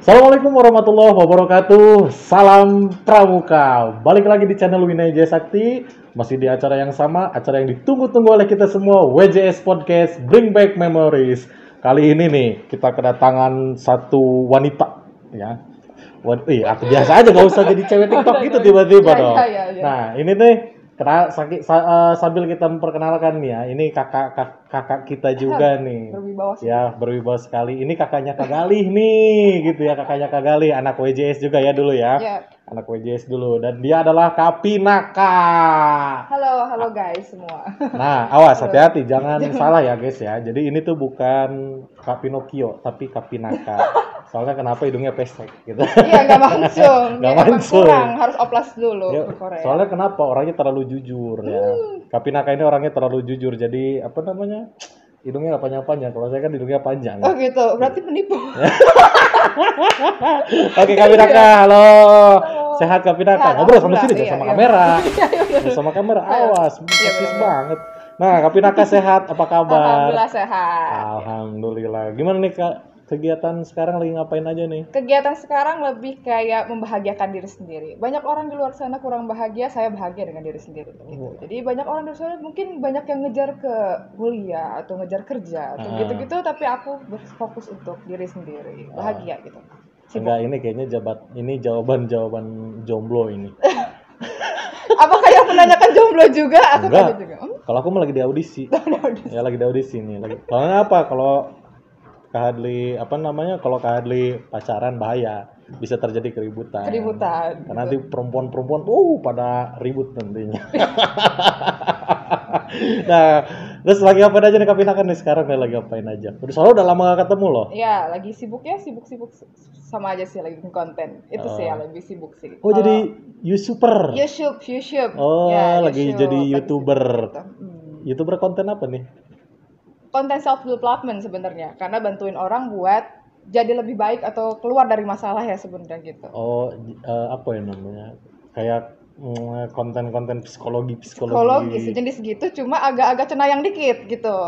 Assalamualaikum warahmatullahi wabarakatuh. Salam Pramuka. Balik lagi di channel Winaya Jaya Sakti. Masih di acara yang sama, acara yang ditunggu-tunggu oleh kita semua, WJS Podcast Bring Back Memories. Kali ini nih kita kedatangan satu wanita, ya. Aku biasa aja, gak usah jadi cewek TikTok gitu tiba-tiba dong. Nah, ini nih sambil kita memperkenalkan nih ya, ini kakak kita juga nih. Berwibawa sekali. Ini kakaknya Kak Galih nih, gitu ya, kakaknya Kak Galih, anak WJS juga ya dulu ya. Anak WJS dulu, dan dia adalah Kapinaka. Halo guys semua. Nah, awas hati-hati, jangan salah ya guys ya. Jadi ini tuh bukan Kak Pinocchio, tapi Kapinaka. Soalnya kenapa hidungnya pesek gitu. Iya, nggak mancung. Nggak mancung. Kurang, harus oplas dulu Ya, Korea. soalnya kenapa? Orangnya terlalu jujur ya. Kapinaka ini orangnya terlalu jujur. Jadi apa namanya? Hidungnya nggak panjang-panjang. Kalau saya kan hidungnya panjang. Oh gitu, berarti penipu. Oke, Kapinaka, halo. Sehat Kapinaka? Ngobrol sama sini, jangan sama kamera. Sama kamera, awas, persis banget. Nah, Kapinaka sehat, apa kabar? Alhamdulillah sehat. Alhamdulillah. Gimana nih Kak? Kegiatan sekarang lagi ngapain aja nih? Kegiatan sekarang lebih kayak membahagiakan diri sendiri. Banyak orang di luar sana kurang bahagia, saya bahagia dengan diri sendiri. Gitu. Jadi banyak orang di luar sana mungkin banyak yang ngejar ke kuliah atau ngejar kerja atau gitu-gitu, tapi aku berfokus untuk diri sendiri, bahagia gitu. Enggak, ini kayaknya jawaban jomblo ini. Apakah yang menanyakan jomblo juga? Aku Enggak. juga. Kalau aku mah lagi di audisi. Ya lagi di audisi nih. Soalnya apa? Kalau kalau Kak Hadli pacaran bahaya, bisa terjadi keributan. Karena nanti perempuan-perempuan pada ribut nantinya. Nah, terus lagi apain aja nih Kapinaka nih sekarang nih, lagi apain aja? Soalnya udah lama gak ketemu loh. Iya, lagi sibuk sama aja sih, lagi bikin konten. Itu sih yang lebih sibuk sih. Oh, jadi YouTuber. YouTube. Oh, ya, lagi YouTube, jadi YouTuber. gitu. YouTuber konten apa nih? Konten self development sebenarnya, karena bantuin orang buat jadi lebih baik atau keluar dari masalah ya sebenarnya gitu. Oh, apa ya namanya? Kayak konten-konten psikologi sejenis gitu, cuma agak-agak cenayang dikit gitu.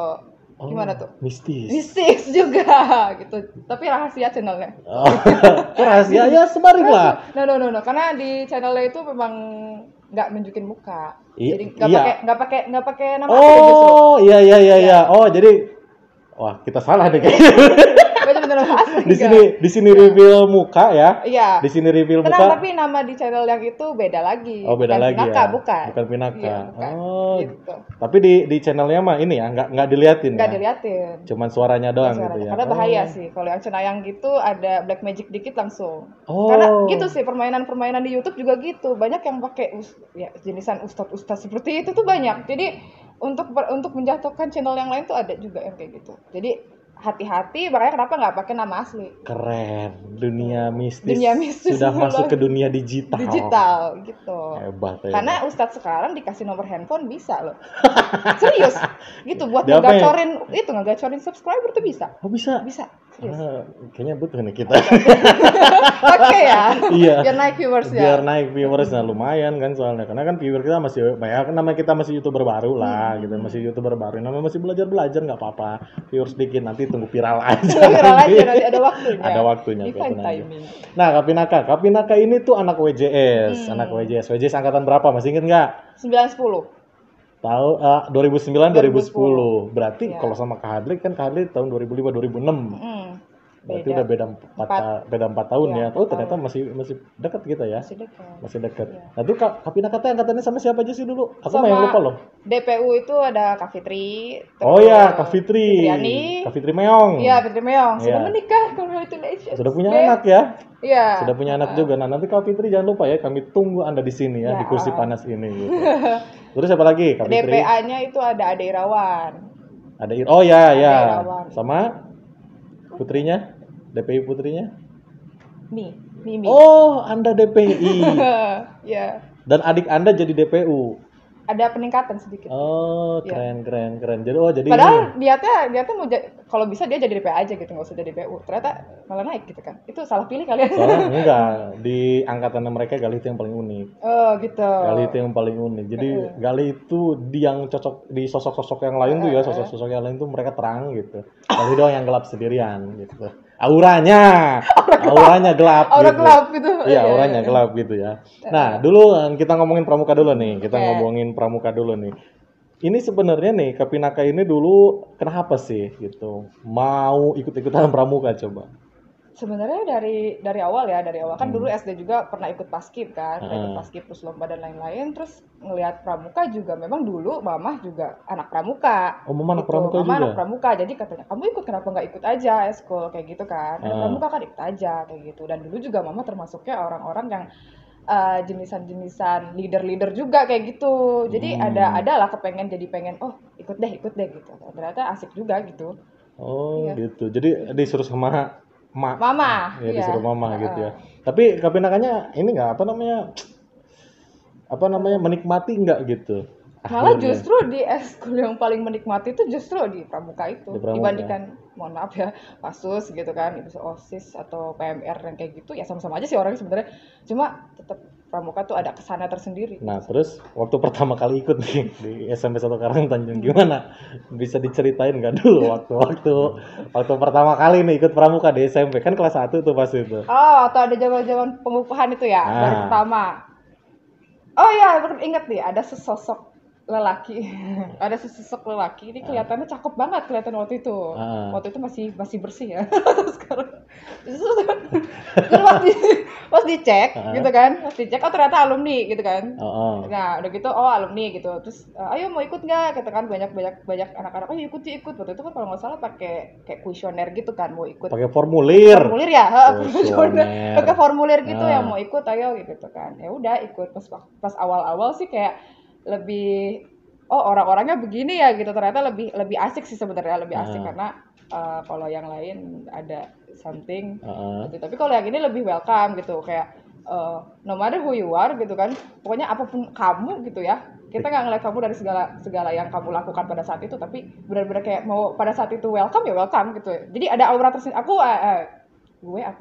Gimana tuh? Mistis juga gitu. Tapi rahasia channelnya. Oh, rahasia ya, sebaring lah. No. Karena di channelnya itu memang nggak nunjukin muka. Jadi nggak pakai nama asli justru. Oh, iya. Oh, jadi wah, kita salah deh kayaknya. Di sini reveal muka ya. Iya. Di sini reveal muka. Tapi nama di channel yang itu beda lagi. Oh, beda lagi Pinaka, ya. Bukan Pinaka. Iya, bukan. Oh, gitu. Tapi di channelnya mah ini ya, nggak diliatin. Nggak diliatin. Cuman suaranya doang gitu ya. Karena bahaya sih. Kalau yang cenayang gitu ada black magic dikit langsung. Oh. Karena gitu sih, permainan di YouTube juga gitu. Banyak yang pakai jenisan ustadz seperti itu tuh banyak. Jadi untuk menjatuhkan channel yang lain tuh ada juga yang kayak gitu. Jadi hati-hati, makanya kenapa nggak pakai nama asli. Keren, dunia mistis sudah masuk ke dunia digital gitu. Hebat ya. Karena ustadz sekarang dikasih nomor handphone bisa loh. Serius gitu, buat ngegacorin subscriber tuh bisa. Oh, bisa kayaknya butuh nih kita. Oke ya. Iya, biar naik viewers ya. Biar naik viewers, nah lumayan kan soalnya, karena kan viewer kita masih banyak, kan namanya kita masih YouTuber baru lah gitu, masih YouTuber baru, namanya masih belajar nggak apa-apa, viewers dikit, nanti tunggu viral aja. Nanti ada waktunya. Ada waktunya. Divine timing. Nah, Kapinaka ini tuh anak WJS, WJS angkatan berapa? Masih inget nggak? 9-10. Tahu 2009-2010. Berarti kalau sama Kak Hadli kan, Kak Hadli tahun 2005-2006. Berarti udah beda 4 tahun ya. Oh, ternyata masih dekat kita ya. Masih dekat. Ya. Nah, tuh Kapinaka angkatannya sama siapa aja sih dulu? Aku mah yang lupa loh. DPU itu ada Kak Fitri. Oh ya, Kak Fitri. Kak Fitri Meong. Iya, Fitri Meong. Sudah menikah, congratulations. Sudah punya anak ya? Iya. Sudah punya anak juga. Nah, nanti Kak Fitri jangan lupa ya, kami tunggu Anda di sini ya, di kursi panas ini gitu. Terus siapa lagi, Kak Fitri? DPA-nya itu ada Ade Irawan. Oh ya. Sama putrinya? DPI putrinya? Mimi. Oh, Anda DPI. Iya. Dan adik Anda jadi DPU. Ada peningkatan sedikit. Oh, keren. Jadi padahal dia tuh mau kalau bisa dia jadi DPA aja gitu, nggak usah jadi DPU. Ternyata malah naik gitu kan. Itu salah pilih kalian. Soalnya enggak, di angkatan mereka Galih itu yang paling unik. Oh, gitu. Galih itu yang paling unik. Jadi Galih itu yang cocok di sosok-sosok yang lain tuh ya, sosok-sosok yang lain tuh mereka terang gitu. Galih doang yang gelap sendirian gitu. Auranya, auranya gelap Aura gitu. gelap gitu. Iya, auranya gelap gitu ya. Nah, dulu kita ngomongin pramuka dulu nih. Kita Oke. ngomongin pramuka dulu nih. Ini sebenarnya nih Kapinaka ini dulu kenapa sih gitu? Mau ikut-ikutan pramuka coba. Sebenarnya dari awal ya, dari awal kan dulu SD juga pernah ikut paskib kan, pernah ikut Heeh. paskib terus lomba dan lain-lain, terus ngelihat pramuka juga memang dulu mamah juga anak pramuka. Oh, Mama anak Gitu, pramuka mama juga. anak pramuka, jadi katanya kamu ikut kenapa nggak ikut aja eskul kayak gitu kan, ada Heeh. pramuka kan ikut aja kayak gitu. Dan dulu juga mama termasuknya orang-orang yang jenisan-jenisan leader-leader juga kayak gitu. Jadi ada lah kepengen jadi pengen oh ikut deh gitu. Ternyata asik juga gitu. Oh, Iya. gitu. Jadi disuruh sama mak. Mama, Ya iya. disuruh mama gitu Heeh. ya. Tapi Kapinakanya ini nggak apa namanya menikmati nggak gitu Malah akhirnya justru di eskul yang paling menikmati itu justru di pramuka di itu pramuka. dibandingkan mohon maaf ya pasus gitu kan itu OSIS atau PMR yang kayak gitu ya sama-sama aja sih orangnya sebenarnya cuma tetap pramuka tuh ada kesannya tersendiri Nah, gitu. terus waktu pertama kali ikut nih di SMP 1 Karangtanjung gimana? Bisa diceritain nggak dulu waktu pertama kali nih ikut pramuka di SMP kan kelas 1 tuh pas itu. Oh atau ada zaman-zaman pengukuhan itu ya baru Nah, pertama. Oh iya, inget nih, ada sesosok lelaki. Ada sesosok lelaki, ini ah, kelihatannya cakep banget kelihatan waktu itu. ah, Waktu itu masih bersih ya. Sekarang. Terus pas dicek ah, gitu kan, pas dicek oh ternyata alumni gitu kan. oh, oh. Nah, udah gitu oh alumni gitu. Terus ayo mau ikut nggak? Kata kan banyak anak-anak, oh ikut ikut. Waktu itu kan kalau nggak salah pakai kayak kuesioner gitu kan, mau ikut Pakai formulir. formulir ya Kuesioner. pakai formulir gitu yang Ah, mau ikut ayo gitu kan ya udah ikut pas awal-awal sih kayak lebih oh orang-orangnya begini ya gitu ternyata lebih lebih asik sih sebenarnya lebih asik ah, karena kalau yang lain ada something ah, ah. gitu tapi kalau yang ini lebih welcome gitu kayak no matter who you are gitu kan pokoknya apapun kamu gitu ya kita nggak ngeliat kamu dari segala segala yang kamu lakukan pada saat itu tapi benar-benar kayak mau pada saat itu welcome ya welcome gitu jadi ada aura tersendiri aku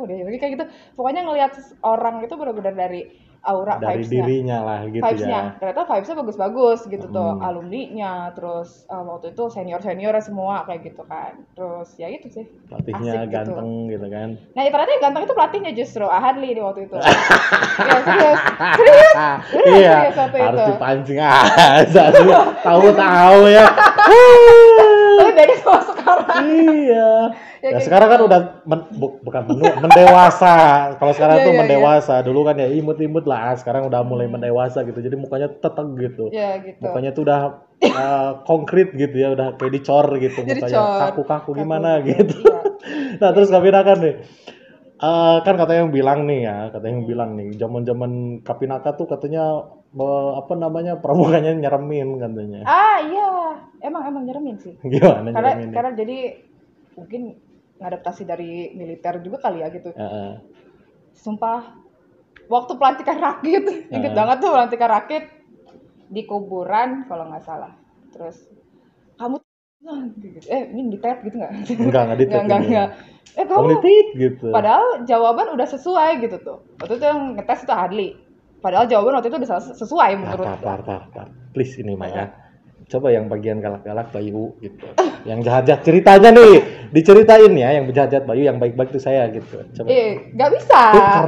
deh jadi kayak gitu pokoknya ngelihat orang itu benar-benar dari aura Dari dirinya lah gitu ya. ternyata vibesnya bagus-bagus gitu tuh Hmm. alumninya terus waktu itu senior semua kayak gitu kan terus ya itu sih Pelatihnya asik gitu ganteng gitu kan. nah ya, ternyata yang ganteng itu pelatihnya justru Ahadli di waktu itu ya serius serius beneran Iya, serius waktu harus itu dipancing aja. Tahu-tahu ya. tapi beda sama sekarang Iya. ya Ya kayak sekarang kan gitu udah bukan mendewasa. Kalau sekarang ya tuh ya ya mendewasa. Dulu kan ya imut-imut lah. Sekarang udah mulai mendewasa gitu. Jadi mukanya teteg gitu. ya gitu Mukanya tuh udah konkret gitu ya. Udah kayak dicor gitu. jadi Mukanya cor kaku-kaku kaku gimana gitu gitu. iya Nah ya terus gitu Kapinaka nih. Kan katanya yang bilang nih ya. Katanya yang bilang nih. Zaman-zaman Kapinaka tuh katanya apa namanya pramukanya nyeremin katanya. iya emang nyeremin sih Gimana karena nyereminnya? karena jadi mungkin ngadaptasi dari militer juga kali ya gitu Heeh. sumpah waktu pelantikan rakit inget Heeh. banget tuh pelantikan rakit di kuburan kalau nggak salah terus kamu gitu. Ini di tab gitu nggak Enggak di tab ini. nggak Dong kamu di tit gitu. padahal jawaban udah sesuai gitu tuh waktu itu yang ngetes itu Adli padahal jawaban waktu itu udah sesuai menurut Tar. Please ini mah ya. Coba yang bagian galak-galak Bayu gitu. Yang jahat-jahat ceritanya nih, diceritain ya yang jahat-jahat Bayu, yang baik-baik itu saya gitu. Coba. nggak bisa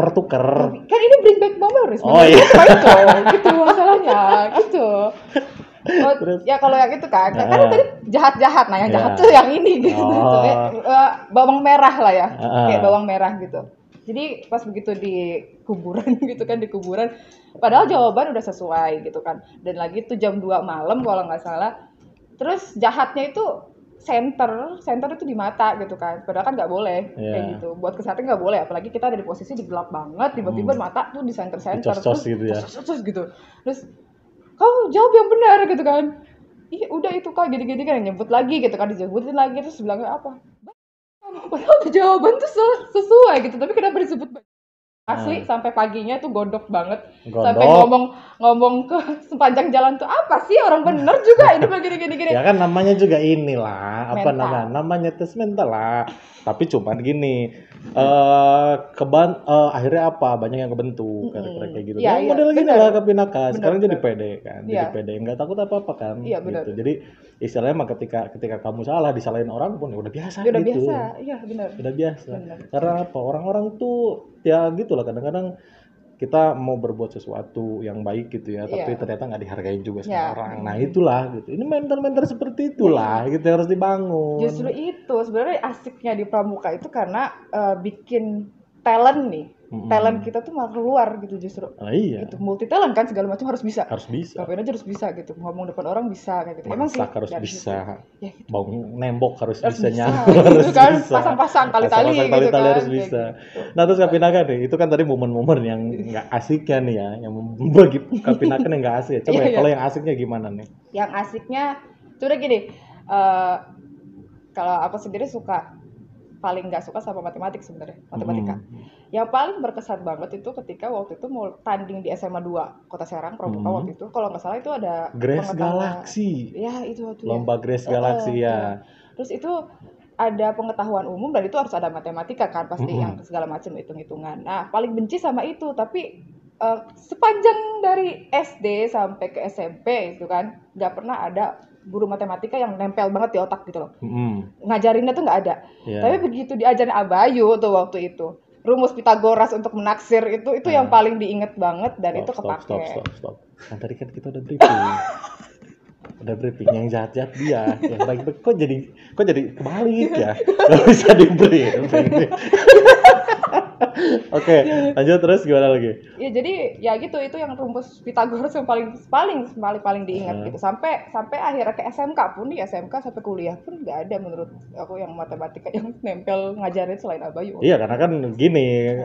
Tuker. kan ini bring back memories Oh iya. baik loh gitu masalahnya gitu oh, Terus ya kalau yang itu kan kan Heeh. tadi jahat-jahat nah yang jahat Ya. tuh yang ini gitu Oh. bawang merah lah ya kayak Heeh. bawang merah gitu jadi pas begitu di kuburan gitu kan di kuburan padahal jawaban udah sesuai gitu kan dan lagi itu jam 2 malam kalau nggak salah terus jahatnya itu center itu di mata gitu kan padahal kan nggak boleh kayak Ya. gitu buat kesehatan nggak boleh apalagi kita ada di posisi di gelap banget tiba-tiba mata tuh di center Dicos-cos gitu ya. terus gitu terus kamu jawab yang benar gitu kan ih udah itu kak gini-gini kan nyebut lagi gitu kan disebutin lagi terus bilangnya apa padahal jawaban tuh sesuai gitu tapi kenapa disebut Asli sampai paginya tuh godok banget. Gondok. Sampai ngomong ke sepanjang jalan tuh apa sih orang bener juga ini begini. Ya kan namanya juga inilah apa Mental. namanya tes mental lah. Tapi cuman gini akhirnya apa banyak yang kebentuk kayak gitu. Iya, Ya model gini bener. lah Kapinaka. Sekarang Bener, jadi bener. pede kan. Jadi Iya. pede nggak takut apa-apa kan Iya, bener. gitu. Jadi istilahnya mah ketika kamu salah disalahin orang pun ya udah biasa Udah gitu. biasa, iya bener. Udah biasa. Bener. Karena apa? Orang-orang tuh ya gitulah kadang-kadang kita mau berbuat sesuatu yang baik gitu ya, tapi Iya. ternyata nggak dihargain juga sama Ya. orang. Nah itulah gitu. Ini mental-mental seperti itulah gitu yang harus dibangun. Justru itu sebenarnya asiknya di pramuka itu karena bikin talent nih. Talent kita tuh malah keluar gitu justru. Nah, iya. Itu multi talent kan segala macam harus bisa. Harus bisa. Ngapain aja harus bisa gitu. Ngomong depan orang bisa kayak gitu. Emang sih Masak harus dari bisa. situ. Ya, gitu. Bangun nembok harus Harus bisa bisa, nyambung gitu harus kan. bisa. Pasang-pasang tali-tali Pasang-pasang gitu tali-tali kan, harus kayak bisa. gitu. Nah terus Kapinaka nih, itu kan tadi momen-momen yang nggak asiknya nih ya, yang bagi Kapinaka yang nggak asik. Coba Iya, ya, iya. kalau yang asiknya gimana nih? Yang asiknya sudah gini. Kalau aku sendiri paling nggak suka sama matematika sebenarnya, matematika. Yang paling berkesan banget itu ketika waktu itu mau tanding di SMA 2 Kota Serang Pramuka waktu itu. Kalau nggak salah itu ada Grace pengetahuan. Galaxy. Ya, itu waktu Lomba Grace Galaxy ya. Terus itu ada pengetahuan umum dan itu harus ada matematika kan pasti yang segala macam hitung-hitungan. Nah, paling benci sama itu, tapi sepanjang dari SD sampai ke SMP itu kan nggak pernah ada guru matematika yang nempel banget di otak gitu loh. Ngajarinnya tuh nggak ada. Yeah. Tapi begitu diajarin Abayu tuh waktu itu, rumus Pitagoras untuk menaksir itu yang paling diinget banget dan itu kepake. Stop. Kan tadi kan kita udah briefing. Udah briefing yang jahat-jahat dia, yang baik-baik kok jadi kebalik ya. Gak bisa di briefing. Oke, lanjut terus gimana lagi? Ya jadi ya gitu itu yang rumus Pitagoras yang paling diingat gitu. Sampai akhirnya ke SMK pun di SMK sampai kuliah pun nggak ada menurut aku yang matematika yang nempel ngajarin selain Abayu. Iya karena kan gini,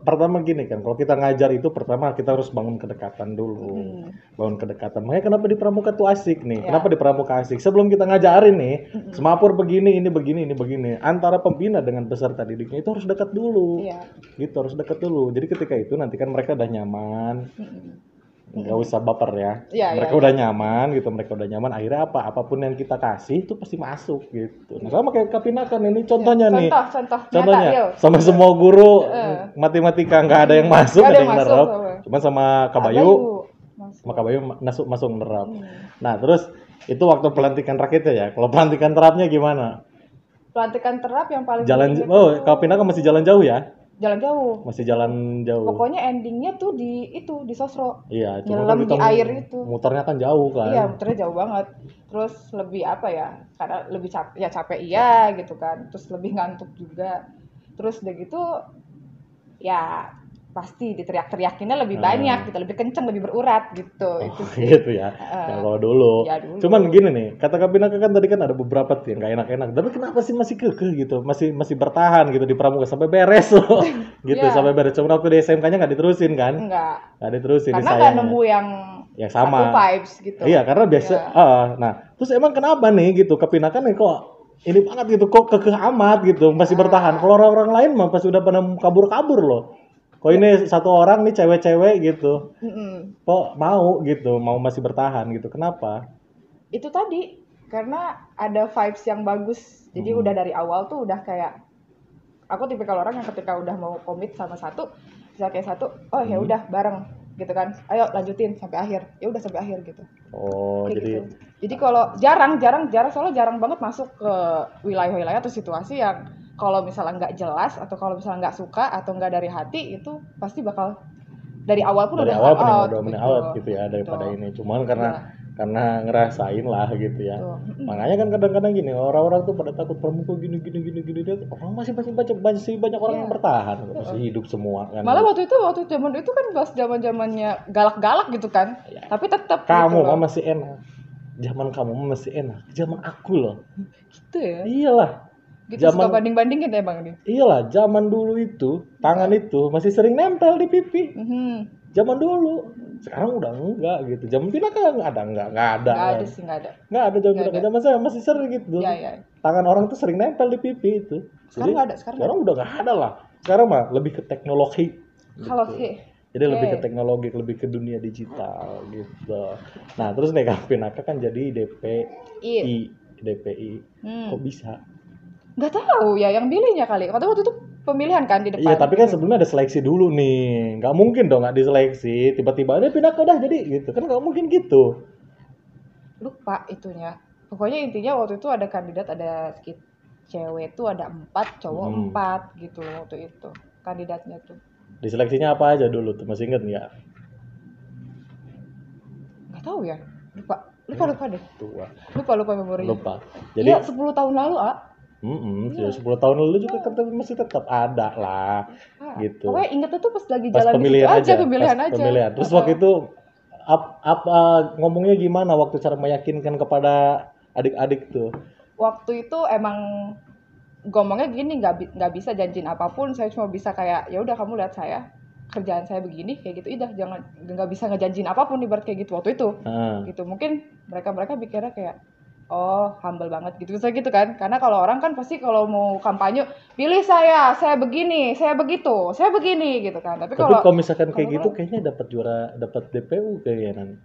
pertama gini kan kalau kita ngajar itu pertama kita harus bangun kedekatan dulu, bangun kedekatan. Makanya kenapa di pramuka tuh asik nih? Kenapa di pramuka asik? Sebelum kita ngajarin nih, semapur begini, ini begini. Antara pembina dengan peserta didiknya itu harus dekat dulu. Iya. Gitu harus dekat dulu. Jadi ketika itu nanti kan mereka udah nyaman, nggak usah baper ya. Mereka udah nyaman gitu, mereka udah nyaman. Akhirnya apapun yang kita kasih itu pasti masuk gitu. Nah sama kayak Kapinaka ini contohnya nih. Contohnya sama semua guru matematika nggak ada yang masuk, ada yang nerap. Cuma sama Kabayu masuk nerap. Nah terus itu waktu pelantikan rakitnya ya. Kalau pelantikan terapnya gimana? Pelantikan terap yang paling Kapinaka masih jalan jauh ya? Jalan jauh. Masih jalan jauh. Pokoknya endingnya tuh di Sosro. Iya, nyelam di air itu. Muternya kan jauh kan. Iya, muternya jauh banget. Terus lebih apa ya? Karena lebih capek iya gitu kan. Terus lebih ngantuk juga. Terus udah gitu ya pasti diteriak-teriakinnya lebih banyak gitu, lebih kenceng, lebih berurat gitu. Itu sih. Gitu ya. Kalau dulu. Ya, dulu. Cuman gini nih, kata Kapinaka kan tadi kan ada beberapa tuh yang gak enak-enak. Tapi kenapa sih masih kekeh gitu? Masih bertahan gitu di pramuka sampai beres loh. Gitu sampai beres. Cuma waktu di SMK-nya enggak diterusin kan? Enggak diterusin. Karena enggak nemu yang sama. satu vibes gitu. Iya, karena biasa nah, terus emang kenapa nih gitu? Kapinaka nih kok ini banget gitu, kok kekeh amat gitu, masih bertahan. Kalau orang-orang lain mah pasti udah pada kabur-kabur loh. Kok ini satu orang nih cewek-cewek gitu, kok mau gitu, mau masih bertahan gitu, kenapa? Itu tadi, karena ada vibes yang bagus, jadi udah dari awal tuh udah kayak, aku tipikal orang yang ketika udah mau komit sama satu, bisa kayak satu, oh ya udah bareng gitu kan, ayo lanjutin sampai akhir, ya udah sampai akhir gitu. Oh kayak jadi. Gitu. Jadi kalau jarang soalnya jarang banget masuk ke wilayah-wilayah atau situasi yang kalau misalnya nggak jelas atau kalau misalnya nggak suka atau nggak dari hati itu pasti bakal dari awal pun dari udah awal out out gitu ya daripada ini. Cuman karena ngerasain lah gitu ya. Makanya kan kadang-kadang gini orang-orang tuh pada takut pramuka gini dia orang masih banyak orang yang bertahan masih hidup semua kan. Malah waktu zaman itu kan pas zamannya galak-galak gitu kan. Ya. Tapi tetap kamu gitu masih enak. Zaman kamu masih enak. Zaman aku loh. Gitu ya. Iyalah. Gitu suka banding-bandingin ya Bang ini. Iyalah, zaman dulu itu tangan itu masih sering nempel di pipi. Zaman dulu. Sekarang udah enggak gitu. Zaman Pinaka enggak ada. Enggak ada sih, enggak ada. Enggak ada zaman Pinaka. Zaman saya masih sering gitu. Iya. Tangan orang tuh sering nempel di pipi itu. Sekarang enggak ada, sekarang udah enggak ada lah. Sekarang mah lebih ke teknologi. Kalau gitu. sih, Jadi lebih ke oke. teknologi, lebih ke dunia digital gitu. Nah, terus nih Kak Pinaka kan jadi It. DPI. Kok Hmm. bisa? Nggak tahu ya, yang pilihnya kali. Waktu itu pemilihan kan di Iya, depan tapi kan gitu. sebelumnya ada seleksi dulu nih. Nggak mungkin dong nggak diseleksi. Tiba-tiba ada Pinaka udah jadi gitu. Kan nggak mungkin gitu. Lupa itunya. Pokoknya intinya waktu itu ada kandidat, ada cewek tuh ada 4, cowok Hmm. 4 gitu loh waktu itu kandidatnya tuh. Diseleksinya apa aja dulu tuh? Masih inget nggak? Nggak tahu ya, lupa lupa Ya, lupa deh, tua. lupa memorinya. Lupa. Iya, Jadi 10 tahun lalu, ah. Iya. sudah 10 tahun lalu juga kan tapi masih tetap ada lah Ah, gitu. pokoknya ingetnya tuh pas lagi Pas jalan di situ pemilihan aja, aja, pas pemilihan aja. pemilihan. Terus Heeh. waktu itu apa ngomongnya gimana waktu cara meyakinkan kepada adik-adik tuh? Waktu itu emang ngomongnya gini, nggak bisa janjiin apapun, saya cuma bisa kayak ya udah kamu lihat saya, kerjaan saya begini kayak gitu, udah jangan, nggak bisa ngejanjiin apapun ibarat kayak gitu waktu itu. Heeh. Gitu mungkin mereka pikirnya kayak oh humble banget gitu, saya gitu kan, karena kalau orang kan pasti kalau mau kampanye pilih saya begini, saya begitu, saya begini gitu kan, tapi Tapi kalau kalau misalkan kayak kalau gitu orang kayaknya dapat juara, dapat DPU kayaknya nanti.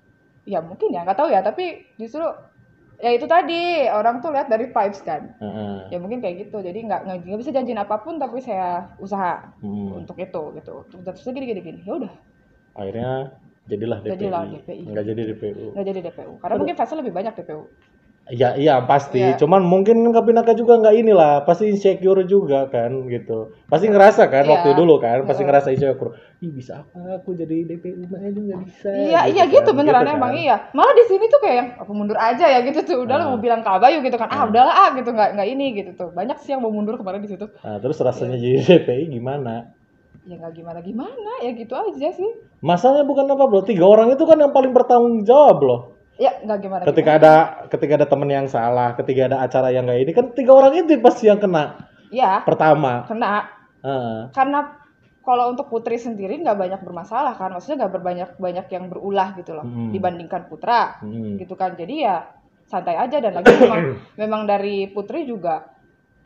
ya mungkin ya nggak tahu ya, tapi justru ya itu tadi orang tuh lihat dari vibes kan. Heeh. Ya mungkin kayak gitu, jadi nggak bisa janjiin apapun tapi saya usaha Hmm. untuk itu gitu, untuk terusnya gini gini gini, ya udah Akhirnya jadilah jadilah DPI. DPI Nggak jadi gitu, DPU. nggak jadi DPU karena mungkin fase lebih banyak DPU. Ya iya pasti, Ya, cuman mungkin Kapinaka juga nggak inilah, pasti insecure juga kan gitu. Pasti ngerasa kan iya, waktu dulu kan, pasti heeh. ngerasa insecure. Ih bisa apa aku jadi DPU aja nggak bisa Iya gitu iya gitu kan, gitu beneran emang kan. iya, malah di sini tuh kayak yang apa mundur aja ya gitu tuh, udah lah mau Nah, bilang ke Abayu gitu kan, ah nah, udahlah ah gitu, nggak ini gitu tuh, banyak sih yang mau mundur kemarin di situ. nah, terus rasanya Ya, jadi DPI gimana? ya nggak gimana gimana ya gitu aja sih. Masalahnya bukan apa bro, 3 orang itu kan yang paling bertanggung jawab loh. Ya nggak gimana Ketika gimana. ada ketika ada temen yang salah, ketika ada acara yang nggak ini kan 3 orang itu pasti yang kena Ya pertama. kena. Heeh. Karena kalau untuk Putri sendiri nggak banyak bermasalah kan, maksudnya nggak banyak yang berulah gitu loh Hmm. dibandingkan Putra Hmm. gitu kan, jadi ya santai aja, dan lagi memang dari Putri juga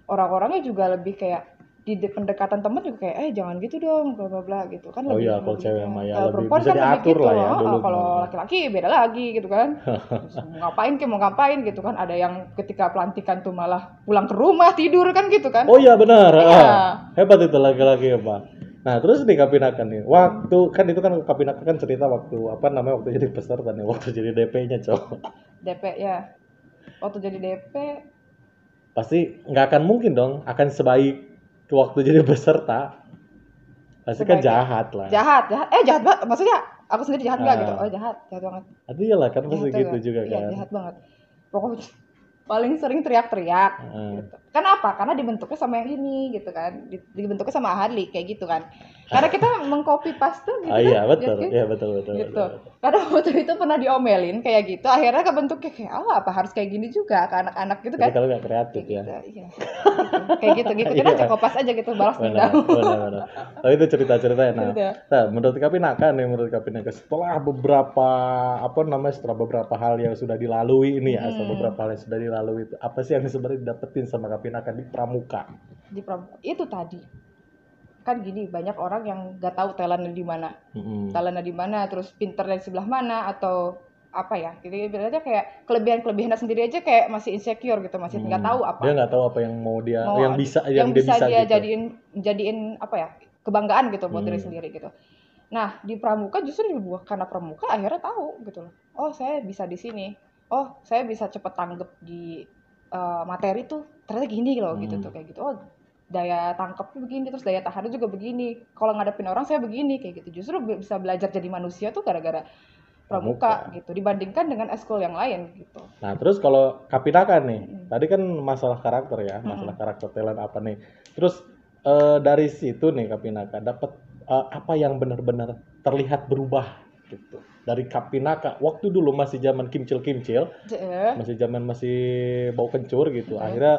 orang-orangnya juga lebih kayak pendekatan temen juga kayak jangan gitu dong bla bla bla gitu kan, Oh lebih iya, kalau lebih cewek ya. mah ya Kalau lebih perempuan bisa kan lebih diatur gitu lah ya loh. dulu Kalau mah. laki-laki beda lagi gitu kan. Terus mau ngapain gitu kan, ada yang ketika pelantikan tuh malah pulang ke rumah tidur kan gitu kan. Oh iya benar. Iya. Hebat itu laki-laki ya Pak. Nah terus di Kapinakan nih, waktu kan itu kan Kapinakan kan cerita waktu apa namanya waktu jadi peserta nih, waktu jadi DP-nya cowok. DP ya, waktu jadi DP Pasti nggak akan mungkin dong akan sebaik waktu jadi peserta. Pasti kan sebagai jahat lah. jahat jahat jahat banget, maksudnya aku sendiri jahat nggak gitu, oh Ah, jahat jahat banget, itu iyalah kan pasti jahat gitu banget, juga iya kan. jahat banget pokoknya. Paling sering teriak-teriak Ah, gitu. Kenapa? Karena dibentuknya sama yang ini gitu kan. Dibentuknya sama Ahadli kayak gitu kan. Karena kita mengcopy paste gitu kan, iya betul, Yakin? iya betul betul Gitu. betul. Betul. Karena waktu itu pernah diomelin kayak gitu, akhirnya kebentuknya kayak apa harus kayak gini juga ke anak-anak gitu Jadi kan. kalau nggak kreatif Kayak ya. gitu, iya. Gitu. Kayak gitu, ngikutin Iya. aja, kopas aja gitu, balas Benar, dendam. benar, benar. Oh itu cerita-ceritanya. Nah, Gitu. nah, menurut Kapinaka nih, menurut Kapinaka setelah beberapa apa namanya, setelah beberapa hal yang sudah dilalui ini ya, setelah beberapa hal yang sudah dilalui itu, apa sih yang sebenarnya didapetin sama Kapinaka di Pramuka? Di pramuka itu tadi. Kan gini, banyak orang yang nggak tahu talentnya di mana. Mm-mm. Talentnya di mana, terus pinternya di sebelah mana, atau apa ya, jadi ibaratnya kayak kelebihannya sendiri aja kayak masih insecure gitu, masih nggak tahu Dia apa nggak gitu, tahu apa yang mau dia, mau yang bisa, yang yang dia bisa bisa dia gitu. jadiin apa ya, kebanggaan gitu buat diri Hmm. sendiri gitu. Nah di pramuka justru dibuat karena pramuka akhirnya tahu gitu loh, oh saya bisa di sini, oh saya bisa cepet tanggap di materi tuh ternyata gini loh gitu tuh, kayak gitu, oh daya tangkapnya begini, terus daya tahannya juga begini, kalau ngadepin orang saya begini kayak gitu, justru bisa belajar jadi manusia tuh gara-gara pramuka Pramuka. gitu, dibandingkan dengan eskul yang lain gitu. Nah, terus kalau Kapinaka nih, Mm-mm. tadi kan masalah karakter ya, masalah Mm-mm. karakter talent apa nih. Terus dari situ nih Kapinaka dapat apa yang benar-benar terlihat berubah gitu. Dari Kapinaka waktu dulu masih zaman kimcil-kimcil, Eh, masih zaman masih bau kencur gitu. mm-mm. Akhirnya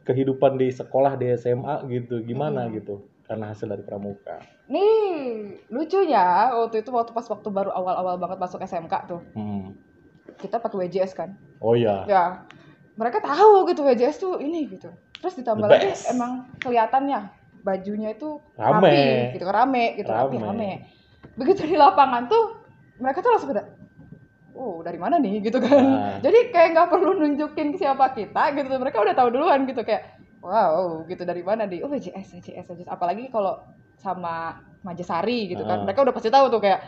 kehidupan di sekolah di SMA gitu, gimana Mm-mm. gitu. Karena hasil dari Pramuka. Nih lucunya waktu itu, waktu baru awal-awal banget masuk SMK tuh, Hmm. kita pakai WJS kan, Oh iya, ya mereka tahu gitu WJS tuh ini gitu, terus the ditambah lagi best. emang kelihatannya bajunya itu Rame. rapi gitu, rame gitu, rame. Begitu di lapangan tuh mereka tuh langsung pada, oh dari mana nih gitu kan. Jadi kayak nggak perlu nunjukin siapa kita gitu, mereka udah tahu duluan gitu kayak, wow gitu dari mana nih, oh WJS. Apalagi kalau sama Majasari gitu kan, mereka udah pasti tahu tuh kayak,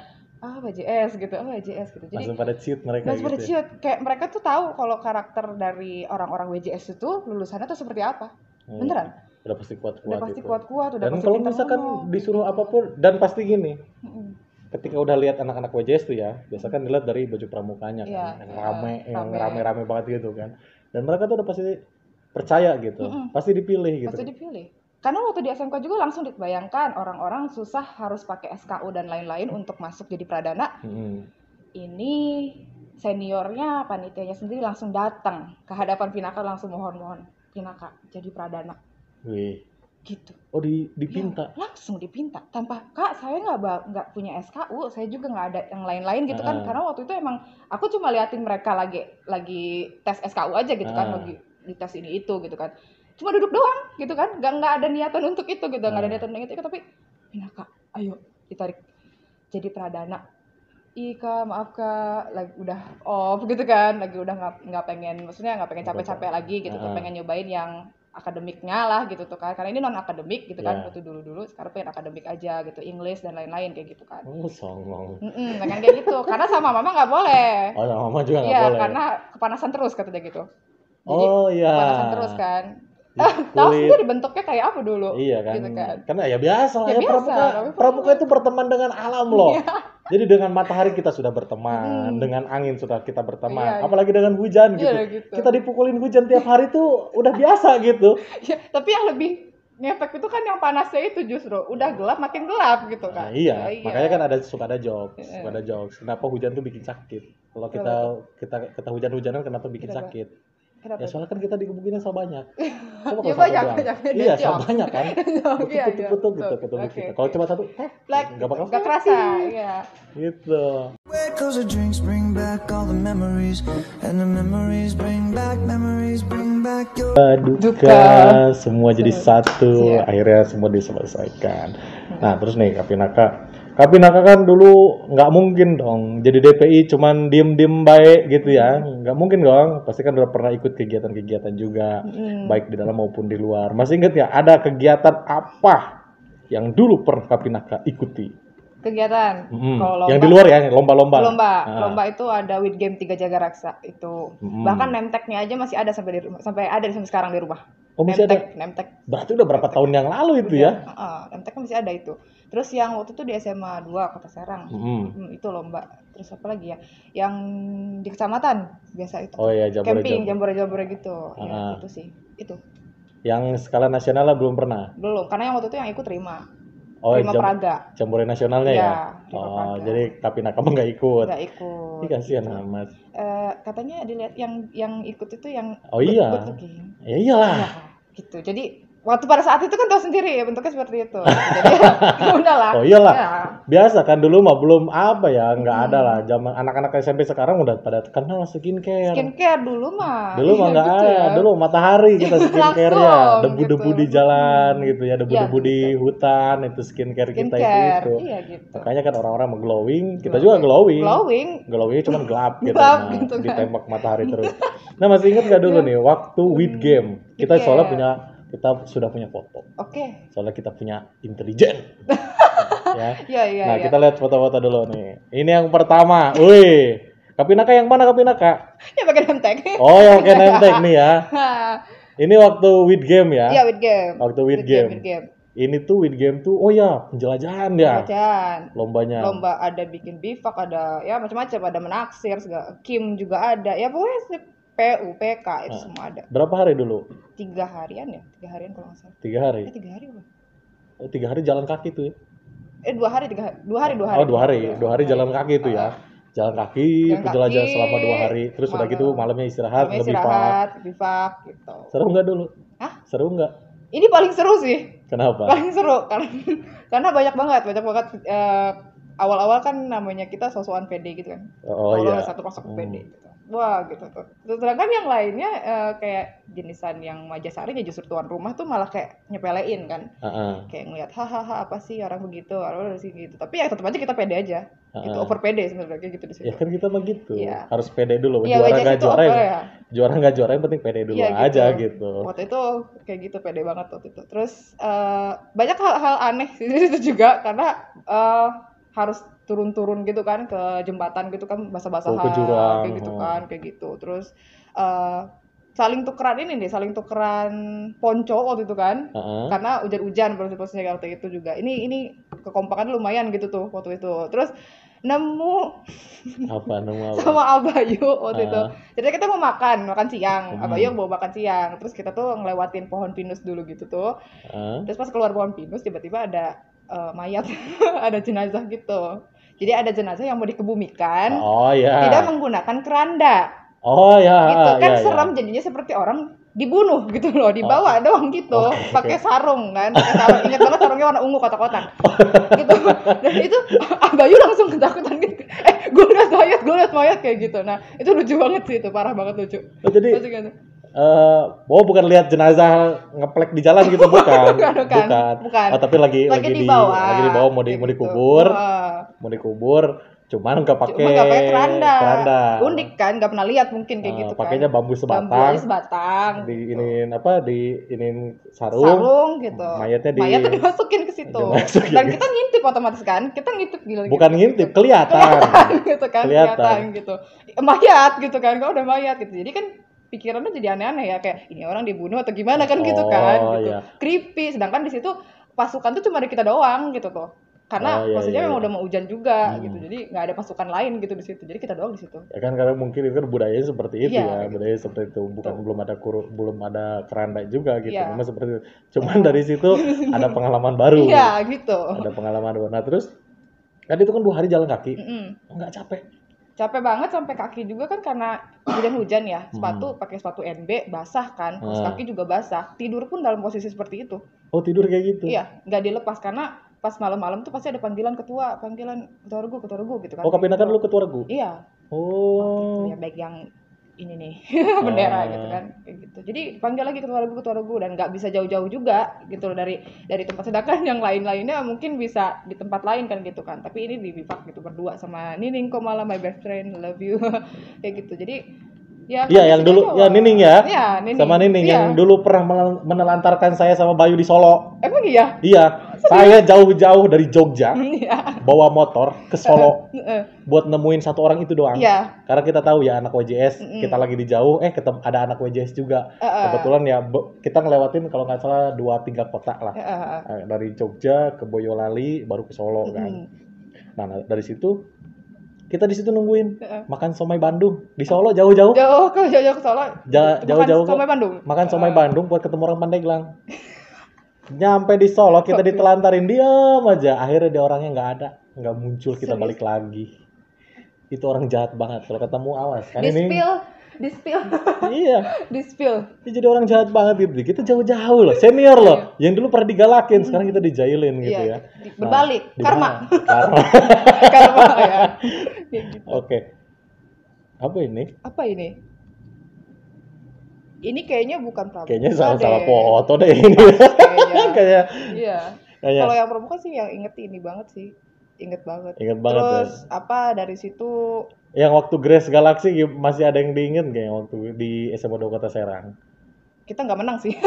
WJS gitu, gitu. Jadi langsung pada cheat mereka langsung pada cheat, kayak mereka tuh tahu kalau karakter dari orang-orang WJS itu lulusannya tuh seperti apa. Beneran? Udah pasti kuat-kuat. Udah pasti gitu. kuat-kuat, udah Dan pasti kalau pintar misalkan ngomong. disuruh apapun, dan pasti gini, ketika udah lihat anak-anak WJS tuh ya, biasa kan dilihat dari baju pramukanya kan, yang rame banget gitu kan. Dan mereka tuh udah pasti percaya gitu, pasti dipilih gitu. Pasti dipilih. Karena waktu di SMK juga langsung dibayangkan orang-orang susah harus pakai SKU dan lain-lain untuk masuk jadi pradana. Ini seniornya, panitianya sendiri langsung datang ke hadapan Pinaka, langsung mohon Pinaka jadi pradana. Wih. Gitu. Oh dipinta? Ya, langsung dipinta. Tanpa, Kak saya nggak punya SKU, saya juga nggak ada yang lain-lain gitu kan. Karena waktu itu emang aku cuma liatin mereka lagi tes SKU aja gitu kan, lagi di tes ini itu gitu kan. Cuma duduk doang gitu kan, nggak ada niatan untuk itu gitu, nggak ada niatan untuk itu, tapi Pinaka ayo ditarik jadi pradana. Kak maaf Kak, lagi udah off gitu kan, lagi udah nggak pengen, maksudnya nggak pengen capek-capek lagi gitu, pengen nyobain yang akademiknya lah gitu tuh kan, karena ini non akademik gitu kan, waktu dulu sekarang pengen akademik aja gitu, English dan lain-lain kayak gitu kan. Songong. Kan kayak gitu, karena sama mama nggak boleh. Oh sama mama juga nggak boleh. Iya, karena kepanasan terus katanya gitu. Jadi, kepanasan terus kan. Tahu sendiri bentuknya kayak apa dulu? Iya kan. Gitu kan. Karena ya biasa lah ya, pramuka itu berteman dengan alam loh. Jadi dengan matahari kita sudah berteman, dengan angin sudah kita berteman, apalagi dengan hujan gitu. Kita dipukulin hujan tiap hari tuh udah biasa gitu. Tapi yang lebih ngefek itu kan yang panasnya itu justru udah gelap makin gelap gitu kan. Makanya kan suka ada jokes. Kenapa hujan tuh bikin sakit? Kalau kita hujan-hujanan kenapa bikin sakit? Ya soalnya kan kita dikebukinnya sama banyak. Coba ya banyak. Iya, sama banyak kan. Betul gitu ketemu kita. Kalau cuma satu, nggak bakal. Nggak kerasa, iya. Gitu. Cause the drinks bring back all the memories, and the memories bring back your duka. Semua jadi satu. Akhirnya semua diselesaikan. Nah terus nih Kak Pinaka kan dulu nggak mungkin dong jadi DPI cuman diem baik gitu ya, nggak mungkin dong, pasti kan udah pernah ikut kegiatan-kegiatan juga, baik di dalam maupun di luar. Masih ingat ya ada kegiatan apa yang dulu pernah Kak Pinaka ikuti? Kegiatan kalau lomba, yang di luar ya, lomba itu ada with game 3 Jaga Raksa itu, bahkan nemteknya aja masih ada sampai sekarang di rumah. Oh masih ada? Nemtek. Berarti udah berapa tahun yang lalu itu ya? Nemteknya masih ada itu. Terus yang waktu itu di SMA 2 Kota Serang, itu lomba. Terus apa lagi ya? Yang di kecamatan biasa itu. Oh iya, camping, jambore gitu. Ya, itu sih. Itu. Yang skala nasional lah belum pernah? Belum, karena yang waktu itu yang ikut Rima. Oh, Rima Praga. Jambore nasionalnya ya? Praga. Jadi Kak Pinaka mah nggak ikut? Nggak ikut. Ini kasihan amat. Katanya dilihat yang ikut itu yang good-looking. Ya iyalah. Ya, gitu. Jadi waktu pada saat itu kan tahu sendiri ya bentuknya seperti itu. Jadi ya udahlah. Oh iyalah. Ya. Biasa kan dulu mah belum nggak ada lah. Zaman anak-anak SMP sekarang udah pada kenal skincare. Skincare dulu mah nggak gitu ada. Ya. Dulu matahari kita skincare-nya, debu-debu gitu. di jalan gitu ya, debu-debu di hutan itu skincare kita itu. Iya gitu. Makanya kan orang-orang mau glowing, kita juga glowing. Glowingnya cuma gelap gitu, gitu kan. Ditembak matahari terus. Nah masih ingat nggak dulu nih waktu with game kita soalnya kita sudah punya foto. Oke. Soalnya kita punya intelijen. Iya. Nah, kita lihat foto-foto dulu nih. Ini yang pertama. Wih. Kak Pinaka yang mana Kak Pinaka? Ya pakai nemtek. Oh, yang pakai nemtek nih ya. Ini waktu with game ya? Iya, with game. Waktu with game. Ini tuh with game tuh, penjelajahan ya. Lombanya. Lomba ada bikin bivak, ada ya macam-macam, ada menaksir, segala. Kim juga ada. Ya pokoknya PU, PK itu semua ada. Berapa hari dulu? 3 harian ya? 3 harian kalau nggak salah. 3 hari? 3 hari apa? Oh, 3 hari jalan kaki tuh ya? 2 hari, 3 hari. 2 hari. Oh, 2 hari. 2 hari jalan kaki itu ya? Jalan kaki, penjelajah selama 2 hari. Terus udah gitu malamnya istirahat, bivak gitu. Seru nggak dulu? Hah? Seru nggak? Ini paling seru sih. Kenapa? Paling seru karena banyak banget awal-awal kan namanya kita sosokan pede gitu kan. Oh Awal-awal iya. satu masuk pede gitu. Wah gitu tuh. Sedangkan yang lainnya kayak jenisan yang Majasari ya justru tuan rumah tuh malah kayak nyepelein kan. Heeh. Kayak ngeliat hahaha apa sih orang begitu, orang sih gitu. Tapi ya tetap aja kita pede aja. Itu Heeh. over pede sebenarnya kayak gitu di situ. Ya kan kita begitu. Iya. Harus pede dulu. Iya, Juara WJS nggak itu juara over ya. ya. Juara nggak juara yang penting pede dulu Iya, aja gitu. Waktu itu kayak gitu pede banget waktu itu. Terus banyak hal-hal aneh sih di situ juga karena harus turun-turun gitu kan ke jembatan gitu kan Oh, ke basah-basahan jurang. kayak gitu kan kayak gitu. Terus saling tukeran ponco waktu itu kan. Heeh. Karena hujan-hujan posisinya waktu itu juga. Ini kekompakan lumayan gitu tuh waktu itu. Terus nemu Apa nama apa? sama Abayu waktu itu. Ah. Jadi kita mau makan siang. Hmm. Abayu mau makan siang. Terus kita tuh ngelewatin pohon pinus dulu gitu tuh. Heeh. Terus pas keluar pohon pinus tiba-tiba ada mayat, ada jenazah gitu. Jadi ada jenazah yang mau dikebumikan, Oh ya. tidak menggunakan keranda. Oh ya. Gitu kan ya, serem ya. jadinya seperti orang dibunuh gitu loh, dibawa doang gitu, Oke, pakai oke. sarung kan, pakai sarung. Ingat banget sarungnya warna ungu kotak-kotak. Gitu. Dan itu Abayu langsung ketakutan gitu. Gue liat mayat kayak gitu. Nah, itu lucu banget sih itu, parah banget lucu. Oh, jadi Lucu gitu. bukan lihat jenazah ngeplek di jalan gitu bukan. Bukan. Oh, tapi lagi dibawa. lagi dibawa mau Kayak gitu. dikubur. Wah. Mau dikubur, cuman nggak pakai Cuma nggak pakai keranda. keranda. Unik kan, nggak pernah lihat mungkin kayak gitu kan. Pakainya bambu sebatang. Bambu aja sebatang. Di gitu. iniin sarung. Sarung gitu. Mayatnya dimasukin ke situ. dimasukin. Dan kita ngintip otomatis kan. Kita ngintip gila. Bukan ngintip, kelihatan. Gitu kan, Kelihatan. kelihatan gitu. Mayat gitu kan. Kalau udah mayat gitu. Jadi kan pikirannya jadi aneh-aneh ya, kayak ini orang dibunuh atau gimana kan gitu kan. Gitu. Iya. Creepy. Sedangkan di situ pasukan tuh cuma ada kita doang gitu tuh. Karena Iya, maksudnya iya, memang iya. udah mau hujan juga gitu. Jadi nggak ada pasukan lain gitu di situ. Jadi kita doang di situ. Ya kan karena mungkin itu kan budayanya seperti itu Iya, ya, gitu. budaya seperti itu. Bukan belum ada keranda juga gitu. Iya. Memang seperti itu. Cuman dari situ ada pengalaman baru. Iya gitu. Ada pengalaman baru. Nah, terus kan itu kan 2 hari jalan kaki. Nggak capek. Capek banget sampai kaki juga kan karena hujan-hujan ya. Pakai sepatu NB basah kan. Terus kaki juga basah. Tidur pun dalam posisi seperti itu. Oh, tidur kayak gitu. Iya, nggak dilepas karena pas malam-malam tuh pasti ada panggilan ketua regu gitu kan. Oh, kapinakan lu ketua regu? Iya. Oh. Ya baik yang ini nih bendera gitu kan kayak gitu. Jadi panggil lagi ketua regu dan nggak bisa jauh-jauh juga gitu loh dari tempat, sedangkan yang lain-lainnya mungkin bisa di tempat lain kan gitu kan. Tapi ini di bivak gitu berdua sama Nining Komala my best friend, love you kayak gitu. Jadi ya Iya, yang dulu ya Nining ya. Iya, Nining. Sama Nining yang dulu pernah menelantarkan saya sama Bayu di Solo. Emang iya? Iya, saya jauh-jauh dari Jogja Iya. bawa motor ke Solo buat nemuin satu orang itu doang. Iya. Karena kita tahu ya anak WJS, kita lagi di jauh, ada anak WJS juga. Kebetulan ya kita ngelewatin kalau nggak salah 2-3 kota lah. Dari Jogja ke Boyolali baru ke Solo kan. Nah, dari situ kita di situ nungguin makan somai Bandung di Solo jauh-jauh. Jauh ke Solo. Jauh-jauh somai Bandung. Makan somai Bandung buat ketemu orang Pandeglang. Nyampe di Solo kita ditelantarin, diam aja. Akhirnya dia orangnya nggak ada, nggak muncul, kita balik lagi. Itu orang jahat banget, kalau ketemu awas kan ini. Di spill. Iya. Di spill. Dia jadi orang jahat banget gitu. Kita jauh-jauh loh, senior loh. Yang dulu pernah digalakin, sekarang kita dijailin gitu ya. Berbalik, karma. Karma. Karma ya. Oke. Apa ini? Ini kayaknya bukan pramuka. Kayaknya salah deh. foto deh ini. Kayaknya. Iya. Kayaknya. Kalau yang pramuka sih yang inget ini banget sih. Inget banget. ya. Terus dari situ yang waktu Grace Galaxy masih ada yang diinget nggak waktu di SMA 2 Kota Serang? Kita nggak menang sih.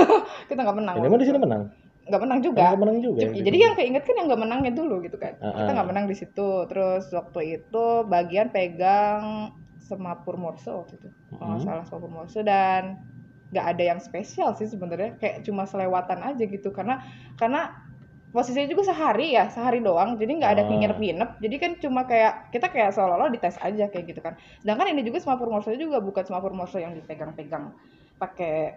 Kita nggak menang. Ini mah di sini menang. Nggak menang juga. Nggak menang juga. Jadi yang keinget kan yang nggak menangnya dulu gitu kan. Kita nggak menang di situ. Terus waktu itu bagian pegang Semapur Morse waktu itu. Kalau nggak salah Semapur Morse, dan nggak ada yang spesial sih sebenarnya. Kayak cuma selewatan aja gitu karena posisinya juga sehari doang, jadi nggak ada nginep-nginep, jadi kan cuma kita kayak seolah-olah dites aja kayak gitu kan. Sedangkan ini juga Semapur Morse juga bukan Semapur Morse yang dipegang-pegang pakai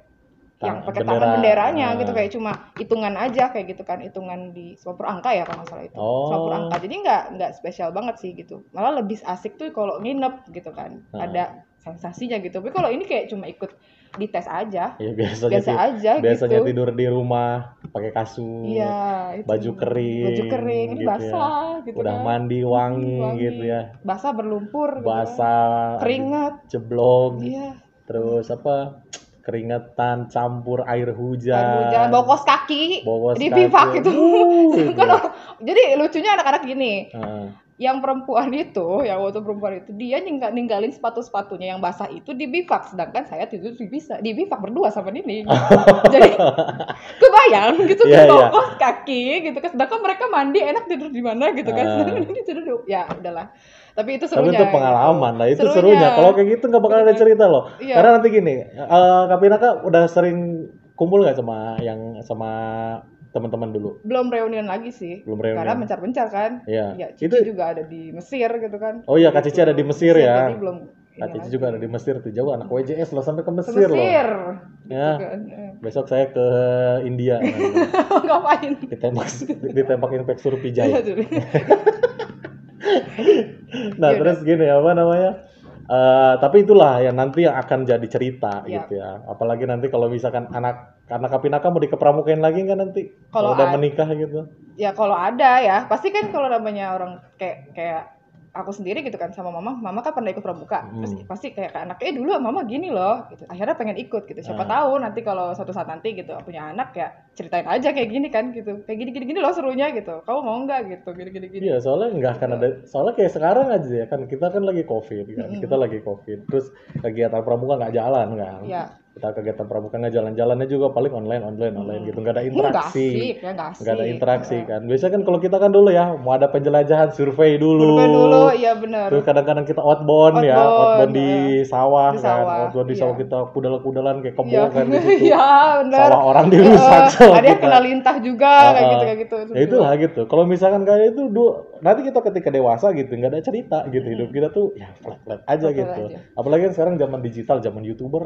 yang pakai tangan benderanya gitu, kayak cuma hitungan aja kayak gitu kan, hitungan di semapur angka ya kalau nggak salah itu. Semapur angka. Jadi nggak spesial banget sih gitu. Malah lebih asik tuh kalau nginep gitu kan. Ada sensasinya gitu. Tapi kalau ini kayak cuma ikut dites aja. Ya Biasa aja biasanya gitu. tidur di rumah pakai kasur. Iya, itu. Baju kering. Ini gitu basah ya. gitu Udah kan. mandi wangi gitu ya. Basah berlumpur gitu kan. Basah, Keringat. jeblok. Iya. Terus apa? Keringetan campur air Air hujan. hujan, bawa kaos kaki Bawa kaos di kaki. bivak gitu. Gitu Kan, ya. jadi lucunya anak-anak gini. Heeh. Yang perempuan itu, yang waktu perempuan itu dia ninggalin sepatu-sepatunya yang basah itu di bivak, sedangkan saya tidur di bivak berdua sama Nini. Jadi kebayang gitu Iya, bawa iya. kaos kaki gitu kan, sedangkan mereka mandi enak tidur di mana gitu kan, sedangkan Nini tidur ya udahlah. Tapi itu Tapi serunya. itu pengalaman gitu. lah, itu serunya. Kalau kayak gitu nggak bakal ada cerita loh. Iya. Karena nanti gini, Kak Pinaka udah sering kumpul nggak sama teman-teman dulu? Belum reunian lagi sih. Belum reunian. Karena mencar-mencar kan. Iya. Ya, Cici Itu- juga ada di Mesir gitu kan. Oh iya, Kak Cici ada di Mesir ya. Jadi belum Kak ini Cici lagi. juga ada di Mesir tuh, jauh anak WJS loh sampai ke Ke Mesir loh. Mesir. Ya. Gitu kan. Besok saya ke India. Ngapain? ditembak infeksi Iya, pijai. tuh. Nah, Iya, terus gini apa namanya? Tapi itulah yang nanti yang akan jadi cerita Iya. gitu ya. Apalagi nanti kalau misalkan anak Kak Pinaka mau dikepramukain lagi nggak nanti? Kalau Kalau udah menikah gitu. Ya kalau ada ya, pasti kan kalau namanya orang kayak aku sendiri gitu kan sama mama kan pernah ikut pramuka. Terus pasti kayak ke anaknya dulu mama gini loh gitu. Akhirnya pengen ikut gitu. Siapa tahu nanti kalau suatu saat nanti gitu punya anak ya ceritain aja kayak gini kan gitu. Kayak gini loh serunya gitu. Kamu mau nggak gitu gini. Iya, soalnya nggak akan ada. Soalnya kayak sekarang aja ya kan kita kan lagi COVID kan. Kita lagi COVID. Terus kegiatan pramuka nggak jalan kan. Iya. Kita kegiatan pramuka nggak jalan-jalannya juga paling online gitu. Nggak ada interaksi. Nggak asik. Nggak ada interaksi kan. Biasanya kan kalau kita kan dulu ya mau ada penjelajahan survei dulu. Iya benar. Terus kadang-kadang kita outbound di sawah Di kan. sawah, Outbound di iya. sawah kita kudalan kayak kebo Iya. kan di situ. Iya benar. Sawah orang dirusak sama Ada yang kita. kena lintah juga kayak gitu. Ya itulah gitu. Kalau misalkan kayak itu nanti kita ketika dewasa gitu nggak ada cerita gitu, hidup kita tuh ya flat aja Flat gitu. aja. Apalagi kan sekarang zaman digital, zaman YouTuber.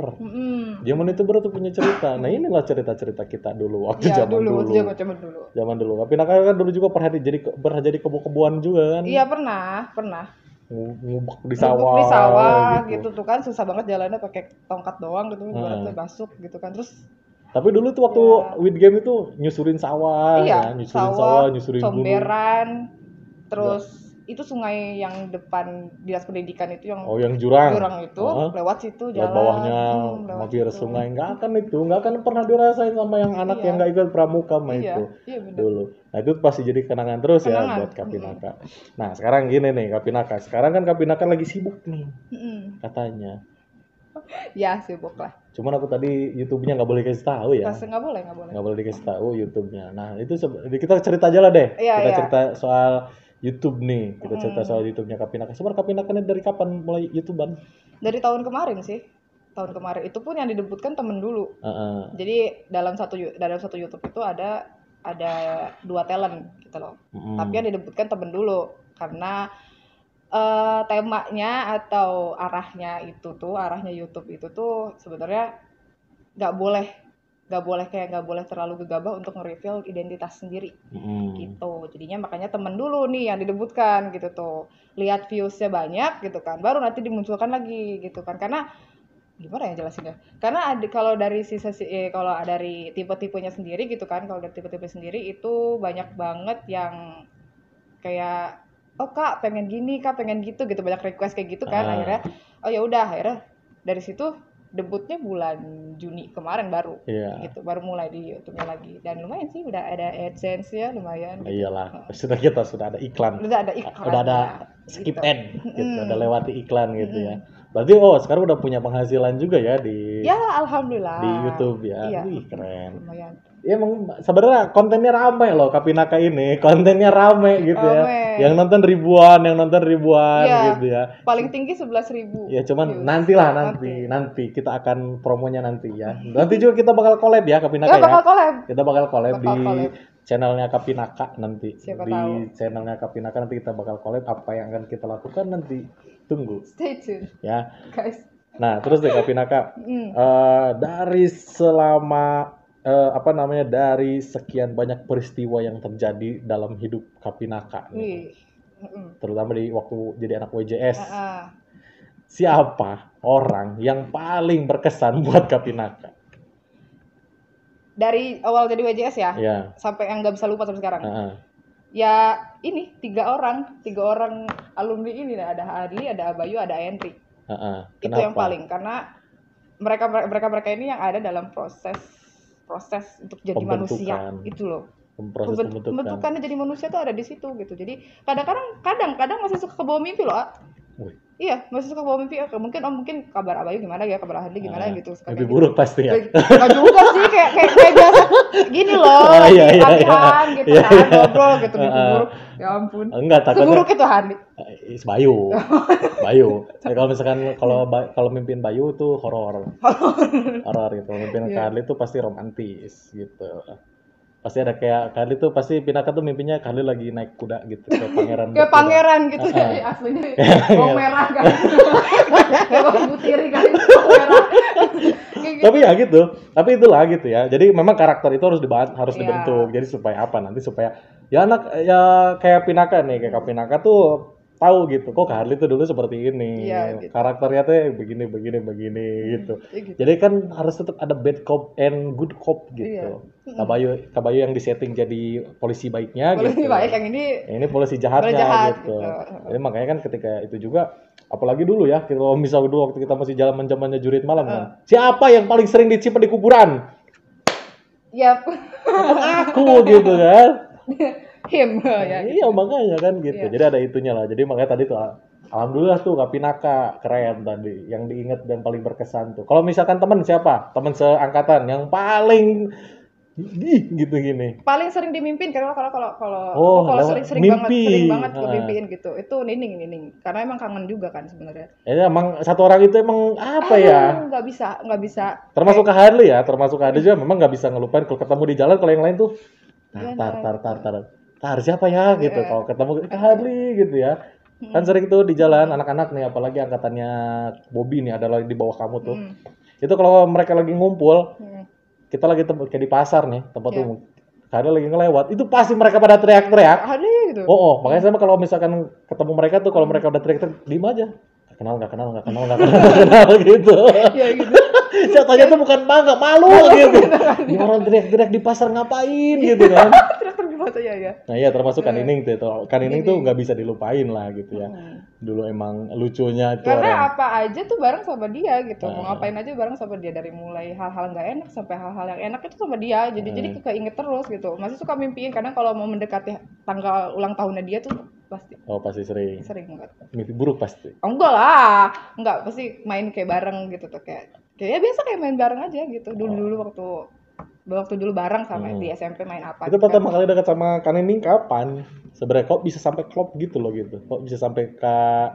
Zaman YouTuber tuh punya cerita. Nah, inilah cerita-cerita kita dulu waktu Iya zaman dulu. zaman dulu. Zaman dulu. Tapi Naka kan dulu juga pernah jadi kebo-keboan juga kan. Iya pernah. Ngubek di Nubuk sawah. di sawah gitu tuh kan, susah banget jalannya pakai tongkat doang gitu, ibaratnya basuk gitu kan. Terus Tapi dulu tuh waktu with game itu nyusurin sawah, iya, ya, nyusurin sawah, nyusurin gunung. comberan, terus itu sungai yang depan dinas pendidikan itu yang Oh, yang jurang. itu lewat situ Lewat jalan bawahnya lewat mampir situ. sungai, nggak akan pernah dirasain sama yang anak yang nggak ikut pramuka mah Iya, itu iya benar. dulu. Nah itu pasti jadi kenangan terus ya Kenangan. buat Kak Pinaka. Nah sekarang gini nih Kak Pinaka, sekarang kan Kak Pinaka lagi sibuk nih katanya. Ya sibuk lah. Cuman aku tadi YouTube-nya nggak boleh kasih tahu ya. Nggak boleh. Nggak boleh dikasih tahu YouTube-nya. Nah itu kita cerita aja lah deh. Iya, Kita iya. cerita soal YouTube nih. Kita cerita soal YouTube-nya Kak Pinaka. Sebenarnya Kak Pinaka ini dari kapan mulai YouTuber? Dari tahun kemarin sih. Tahun kemarin itu pun yang didebutkan temen dulu. Jadi dalam satu YouTube itu ada 2 talent gitu loh. Tapi yang didebutkan temen dulu karena temanya atau arahnya YouTube itu tuh sebenarnya nggak boleh terlalu gegabah untuk nge-reveal identitas sendiri gitu. Jadinya makanya temen dulu nih yang didebutkan gitu tuh, lihat viewsnya banyak gitu kan, baru nanti dimunculkan lagi gitu kan. Karena gimana ya jelasinnya, karena kalau dari kalau dari tipe-tipenya sendiri gitu kan, kalau dari tipe-tipe sendiri itu banyak banget yang kayak oh kak pengen gini, kak pengen gitu, banyak request kayak gitu kan. Akhirnya oh ya udah, akhirnya dari situ debutnya bulan Juni kemarin baru gitu, baru mulai di YouTube-nya lagi, dan lumayan sih udah ada AdSense ya, lumayan gitu. Iyalah, sudah ada iklan, udah ada skip gitu. ad gitu, udah lewati iklan gitu ya. Berarti sekarang udah punya penghasilan juga ya di alhamdulillah di YouTube ya. Iya. Wih keren. Lumayan. Ya emang sebenarnya kontennya rame loh Kak Pinaka ini, kontennya rame gitu ya. Yang nonton ribuan Iya. gitu ya. Paling tinggi 11.000. Ya cuman nanti kita akan promonya nanti ya. Nanti juga kita bakal collab ya Kak Pinaka ya. Bakal collab. Kita bakal collab di collab. channelnya Kak Pinaka nanti. Siapa di tahu. channelnya Kak Pinaka nanti kita bakal collab, apa yang akan kita lakukan nanti tunggu Stay tune ya. guys. Nah, terus deh Kapinaka, dari selama dari sekian banyak peristiwa yang terjadi dalam hidup Kapinaka nih, Wih. terutama di waktu jadi anak WJS, Ah. siapa orang yang paling berkesan buat Kapinaka? Dari awal jadi WJS ya, Ya, sampai yang nggak bisa lupa sampai sekarang. heeh. Ya ini tiga orang alumni ini, ada Adli, ada Abayu, ada Henry. Heeh. Itu yang Kenapa? paling, karena mereka ini yang ada dalam proses untuk jadi manusia Pembentukan. itu loh. Proses pembentukan. Pembentukannya jadi manusia tuh ada di situ gitu. Jadi kadang masih suka kebawa mimpi loh. Wih. Iya, masih suka bawa mimpi. Mungkin kabar Abayu gimana ya, kabar Hadli gimana gitu. Suka Mimpi kayak buruk gitu. pasti ya. Nggak juga sih, kayak biasa gini loh, Iya, iya, latihan gitu iya, kan, iya. ngobrol gitu, mimpi buruk. Ya ampun. Enggak, takutnya Seburuk itu Hadli. Bayu. Bayu. Kalau misalkan kalau mimpin Bayu tuh horor. Horor gitu. Mimpin Iya. Kak Adli tuh pasti romantis gitu. Pasti ada kayak Kak Adli tuh pasti Pinaka tuh mimpinya Kak Adli lagi naik kuda gitu kayak pangeran. Kayak berkuda. pangeran gitu Ah, jadi ah. aslinya bawang merah kan. Kayak bawang putiri kan, bawang merah. Kayak gitu. Tapi ya gitu. Tapi itulah gitu ya. Jadi memang karakter itu harus Iya. dibentuk. Jadi supaya apa? Nanti supaya ya kayak Pinaka nih, kayak Kak Pinaka tuh tahu gitu. Kok Kak Adli tuh dulu seperti ini. Iya, gitu. Karakternya tuh begini gitu. Kayak gitu. Jadi kan harus tetap ada bad cop and good cop gitu. Iya. Kabayu yang disetting jadi polisi baiknya Polisi gitu. baik, yang ini Ini polisi jahatnya Polisi jahat, gitu. gitu. Jadi makanya kan ketika itu juga, apalagi dulu ya, kalau misal dulu waktu kita masih zamannya jurit malam kan. Siapa yang paling sering disimpan di kuburan? ya Aku gitu kan. him ya. Iya makanya kan gitu. Iya. Jadi ada itunya lah. Jadi makanya tadi tuh alhamdulillah tuh Kapinaka keren tadi, yang diingat dan paling berkesan tuh. Kalau misalkan teman siapa? Teman seangkatan yang paling gitu gini. Paling sering dimimpin karena kalau Oh, kalau lewat sering mimpi. banget Ah. mimpiin gitu. Itu Nining. Karena emang kangen juga kan sebenarnya. Ya emang satu orang itu emang apa ya? Nggak bisa. Termasuk Kak Hadli ya, termasuk Kak Hadli juga memang nggak bisa ngelupain kalau ketemu di jalan. Kalau yang lain tuh Iya, tar siapa ya gitu. Iya. Kalau ketemu Kak Hadli gitu ya. Kan sering tuh di jalan anak-anak nih, apalagi angkatannya Bobby nih, ada lagi di bawah kamu tuh. Itu kalau mereka lagi ngumpul, kita lagi kayak di pasar nih, tempat Iya. umum. Kak Hadli lagi ngelewat, itu pasti mereka pada teriak-teriak. Ada gitu. Oh, makanya sama kalau misalkan ketemu mereka tuh, kalau mereka udah teriak-teriak, diem aja. Nggak kenal gitu. Ya gitu. Jatuhnya tuh bukan bangga, malu gitu. Ini orang teriak-teriak di pasar ngapain gitu kan. Terus gimana ya. Nah iya, termasuk Kan Ining tuh. Kan Ining tuh nggak bisa dilupain lah gitu ya. Dulu emang lucunya itu Karena orang. apa aja tuh bareng sama dia gitu. Mau ngapain aja bareng sama dia, dari mulai hal-hal nggak enak sampai hal-hal yang enak itu sama dia. Jadi keinget terus gitu. Masih suka mimpiin karena kalau mau mendekati tanggal ulang tahunnya dia tuh pasti Oh pasti sering. banget. Mimpi buruk pasti. Oh, enggak lah. Enggak, pasti main kayak bareng gitu tuh, kayak ya biasa kayak main bareng aja gitu. Dulu waktu dulu bareng sama di SMP main apa Itu gitu pertama kan. kali dekat sama Kan Ining kapan? Sebenarnya kok bisa sampai klop gitu loh gitu. Kok bisa sampai Kak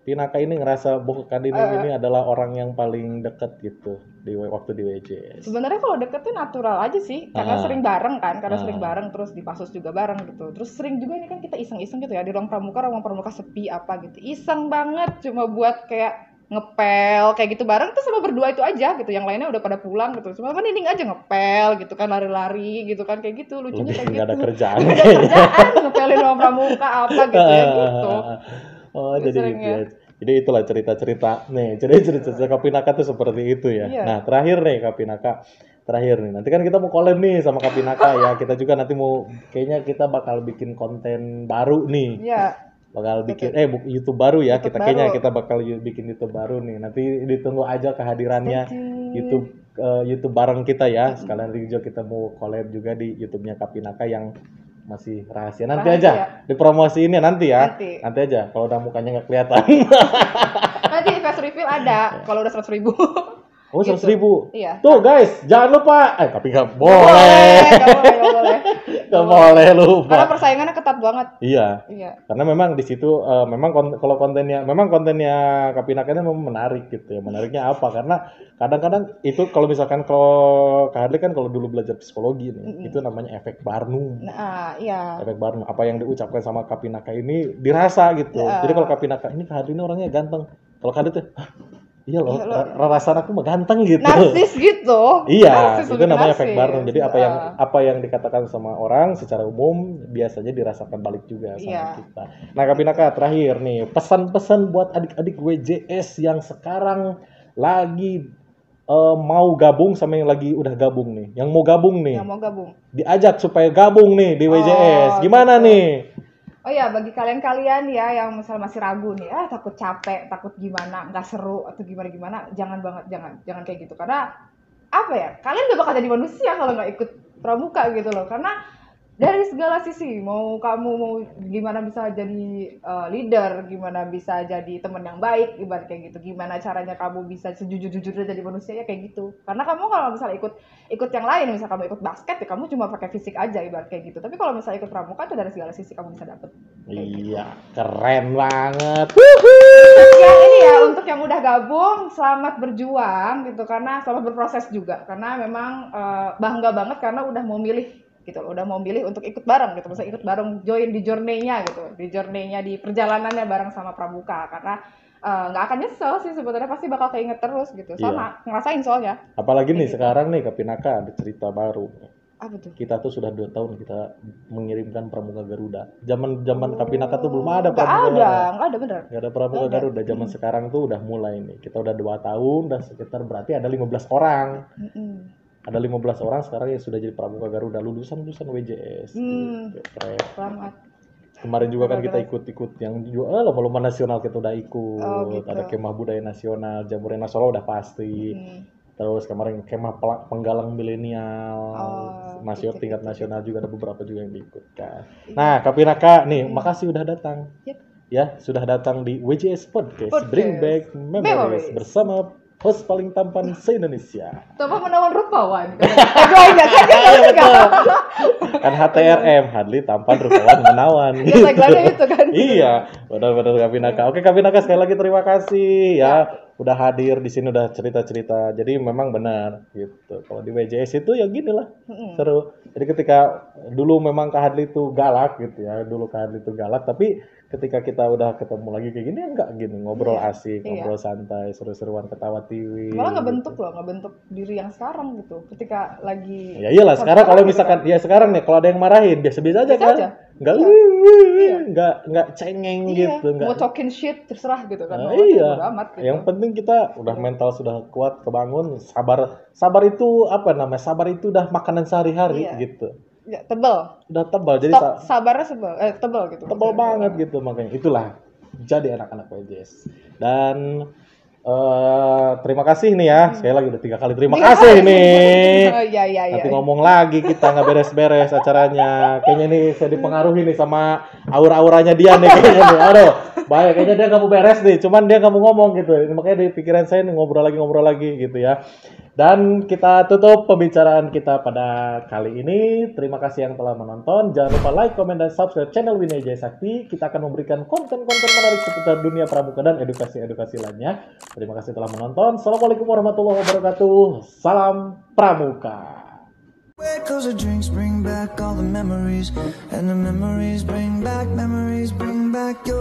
Pinaka ini ngerasa bahwa Kan Ining ini adalah orang yang paling dekat gitu waktu di WJS. Sebenarnya kalau deket tuh natural aja sih, karena sering bareng kan, sering bareng, terus di Pasus juga bareng gitu. Terus sering juga ini kan kita iseng-iseng gitu ya di ruang pramuka sepi apa gitu. Iseng banget cuma buat kayak ngepel kayak gitu bareng tuh, sama berdua itu aja gitu. Yang lainnya udah pada pulang gitu. Cuma kan Nining aja ngepel gitu kan, lari-lari gitu kan, kayak gitu. Lucunya kayak Nggak gitu. ada kerjaan. Nggak ada kerjaan, ngepelin ruang pramuka apa gitu ya gitu. Oh, Itu jadi seringnya. jadi itulah cerita-cerita nih. Jadi cerita Kapinaka tuh seperti itu ya. Iya. Nah, terakhir nih Kapinaka. Terakhir nih. Nanti kan kita mau collab nih sama Kapinaka ya. Kita juga nanti kayaknya kita bakal bikin konten baru nih. Iya. Bakal bikin YouTube baru ya. YouTube Kayaknya baru. kita bakal bikin YouTube baru nih. Nanti ditunggu aja kehadirannya YouTube bareng kita ya. Sekalian juga kita mau collab juga di YouTube-nya Kapinaka yang masih rahasia. Nanti Rahasia. aja dipromosiinnya nanti ya. Nanti. Nanti aja kalau udah mukanya nggak kelihatan. Nanti face reveal ada kalau udah 100.000. Oh, Gitu. 100.000. Iya. Tuh guys, jangan lupa. Tapi nggak boleh. Nggak boleh lupa. Karena persaingannya ketat banget. Iya. Iya. Karena memang di situ memang kalau kontennya Kapinaka ini memang menarik gitu ya. Menariknya apa? Karena kadang-kadang itu kalau misalkan kalau Kak Hadli kan kalau dulu belajar psikologi nih, itu namanya efek Barnum. Nah, iya. Efek Barnum. Apa yang diucapkan sama Kapinaka ini dirasa gitu. Ya. Jadi kalau Kapinaka ini Kak Hadli ini orangnya ganteng. Kalau Kak Hadli tuh, "Hah, Iya loh, Iya loh. rasa aku mah ganteng gitu. Narsis gitu. Iya, Narsis, itu lebih ke namanya narsis. efek Barnum. Jadi Iya. apa yang dikatakan sama orang secara umum biasanya dirasakan balik juga sama Iya. kita. Nah, Kapinaka terakhir nih, pesan-pesan buat adik-adik WJS yang sekarang lagi mau gabung sama yang lagi udah gabung nih. Yang mau gabung nih, Yang mau gabung. diajak supaya gabung nih di WJS. Gimana gitu. nih? Oh ya, bagi kalian-kalian ya yang misalnya masih ragu nih, takut capek, takut gimana, nggak seru atau gimana-gimana, jangan banget, jangan kayak gitu. Karena apa ya, kalian gak bakal jadi manusia kalau nggak ikut pramuka gitu loh. Karena dari segala sisi, mau kamu mau gimana bisa jadi leader, gimana bisa jadi teman yang baik, ibarat kayak gitu. Gimana caranya kamu bisa sejujur-jujurnya jadi manusia ya kayak gitu. Karena kamu kalau misalnya ikut yang lain, misalnya kamu ikut basket, ya kamu cuma pakai fisik aja ibarat kayak gitu. Tapi kalau misalnya ikut pramuka itu dari segala sisi kamu bisa dapet. Iya, keren banget. Yang ini ya untuk yang udah gabung, selamat berjuang gitu, karena selamat berproses juga, karena memang bangga banget karena udah mau milih gitu loh, udah mau milih untuk ikut bareng gitu, misalnya ikut bareng join di journey-nya gitu, di perjalanannya bareng sama pramuka, karena nggak akan nyesel sih sebetulnya, pasti bakal keinget terus gitu, sama ngerasain soalnya. Apalagi nih Kayak gitu. sekarang nih Kapinaka ada cerita baru. Apa tuh? Kita tuh sudah 2 tahun kita mengirimkan pramuka Garuda. Zaman Kapinaka tuh belum ada Nggak pramuka Garuda. nggak ada bener. Nggak ada pramuka Nggak ada. Garuda. Zaman sekarang tuh udah mulai nih. Kita udah 2 tahun, udah sekitar berarti ada 15 orang. Ada 15 orang sekarang yang sudah jadi pramuka Garuda, lulusan WJS. Gitu. Keren. Selamat. Kemarin juga kan kita ikut yang lomba-lomba nasional kita udah ikut. Oh, gitu. Ada kemah budaya nasional, Jamboree nasional udah pasti. Terus kemarin kemah penggalang milenial, gitu, tingkat nasional juga ada beberapa juga yang diikutkan. Nah, Kapinaka nih, makasih udah datang. Yep. Ya, sudah datang di WJS Podcast. Podcast. Bring Back Memories bersama host paling tampan se-Indonesia. Coba menawan rupawan. Tagline-nya kan enggak. Kan HTRM, Hadli tampan rupawan menawan. Ya, tagline-nya itu kan. Iya, benar-benar Kapinaka. Oke, Kapinaka sekali lagi terima kasih ya. Udah hadir di sini, udah cerita-cerita. Jadi memang benar gitu. Kalau di WJS itu ya gini lah, seru. Jadi ketika dulu memang Kak Hadli itu galak gitu ya. Dulu Kak Hadli itu galak, tapi ketika kita udah ketemu lagi kayak gini enggak gini, ngobrol asik, ngobrol santai, seru-seruan, ketawa tiwi. Malah ngebentuk diri yang sekarang gitu. Ketika lagi Ya iyalah, sekarang kalau misalkan ya sekarang nih kalau ada yang marahin biasa-biasa aja kan. Enggak cengeng gitu, enggak. Mau talking shit terserah gitu kan. Iya. Amat, gitu. Yang penting kita udah mental sudah kuat, kebangun, sabar itu apa namanya? Sabar itu udah makanan sehari-hari gitu. Ya, tebal. Udah tebal. Jadi sabarnya tebal gitu. Tebal banget gitu, makanya itulah jadi anak-anak WJS. Dan terima kasih nih ya, sekali lagi udah 3 kali terima kasih nih. Iya. Nanti ngomong lagi kita nggak beres-beres acaranya. Kayaknya nih saya dipengaruhi nih sama aura-auranya dia nih kayaknya nih. Aduh, bahaya, kayaknya dia nggak mau beres nih. Cuman dia nggak mau ngomong gitu. Makanya di pikiran saya nih ngobrol lagi gitu ya. Dan kita tutup pembicaraan kita pada kali ini. Terima kasih yang telah menonton. Jangan lupa like, comment, dan subscribe channel Winai Jaya Sakti. Kita akan memberikan konten-konten menarik seputar dunia pramuka dan edukasi-edukasi lainnya. Terima kasih telah menonton. Assalamualaikum warahmatullahi wabarakatuh. Salam pramuka. Cause the drinks bring back all the memories, and the memories bring back your